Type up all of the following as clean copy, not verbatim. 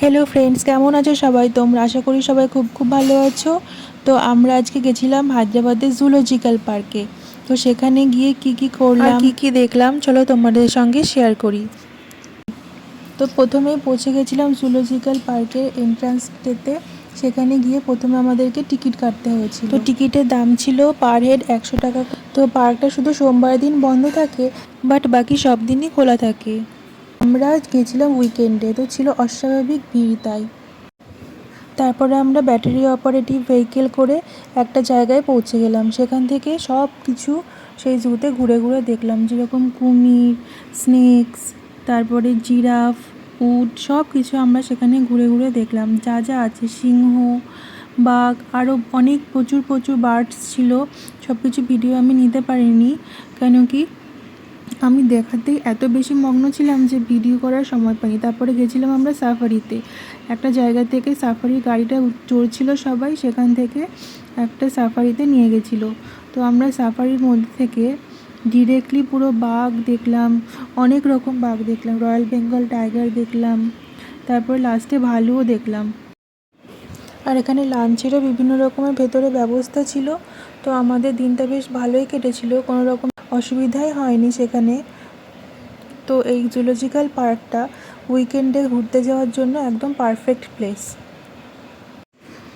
Hello friends, কেমন আছো সবাই? তোমরা আশা করি সবাই খুব খুব ভালো আছো। তো আমরা আজকে গেছিলাম হায়দ্রাবাদের জুলজিক্যাল পার্কে। তো সেখানে গিয়ে কি করলাম আর কি দেখলাম চলো তোমাদের সঙ্গে শেয়ার করি। তো প্রথমেই পৌঁছে গেছিলাম জুলজিক্যাল পার্কের এন্ট্রান্সটাতে। সেখানে গিয়ে প্রথমে আমাদেরকে টিকিট কাটতে হয়েছিল। তো টিকিটের দাম ছিল পার হেড 100 টাকা। তো পার্কটা শুধু সোমবার দিন বন্ধ থাকে, বাট বাকি সব দিনই খোলা থাকে। আমরা গেছিলাম উইকেন্ডে, তো ছিল অস্বাভাবিক ভিড় তাই। তারপরে আমরা ব্যাটারি অপারেটিভ ভেহিকেল করে একটা জায়গায় পৌঁছে গেলাম। সেখান থেকে সব কিছু সেই জুতে ঘুরে ঘুরে দেখলাম, যেরকম কুমির, স্নেকস, তারপরে জিরাফ, উট, সব কিছু আমরা সেখানে ঘুরে ঘুরে দেখলাম। যা যা আছে, সিংহ, বাঘ, আরও অনেক প্রচুর বার্ডস ছিল। সব কিছু ভিডিও আমি নিতে পারিনি, কেন কি আমি দেখাতেই এত বেশি মগ্ন ছিলাম যে ভিডিও করার সময় পাইনি। তারপরে গেছিলাম আমরা সাফারিতে। একটা জায়গা থেকে সাফারির গাড়িটা চড়ছিল সবাই, সেখান থেকে একটা সাফারিতে নিয়ে গেছিলো। তো আমরা সাফারির মধ্যে থেকে ডিরেক্টলি পুরো বাঘ দেখলাম, অনেক রকম বাঘ দেখলাম, রয়্যাল বেঙ্গল টাইগার দেখলাম, তারপর লাস্টে ভালুও দেখলাম। আর এখানে লাঞ্চেরও বিভিন্ন রকমের ভেতরে ব্যবস্থা ছিল। তো আমাদের দিনটা বেশ ভালোই কেটেছিল, কোনো রকম অসুবিধাই হয়নি সেখানে। তো এই জুলজিক্যাল পার্কটা উইকেন্ডে ঘুরতে যাওয়ার জন্য একদম পারফেক্ট প্লেস।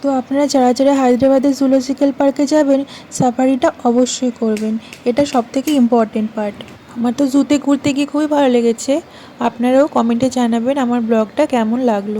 তো আপনারা যারা যারা হায়দ্রাবাদের জুলজিক্যাল পার্কে যাবেন, সাফারিটা অবশ্যই করবেন। এটা সবথেকে ইম্পর্টেন্ট পার্ট। আমার তো জুতে ঘুরতে গিয়ে খুবই ভালো লেগেছে। আপনারাও কমেন্টে জানাবেন আমার ব্লগটা কেমন লাগলো।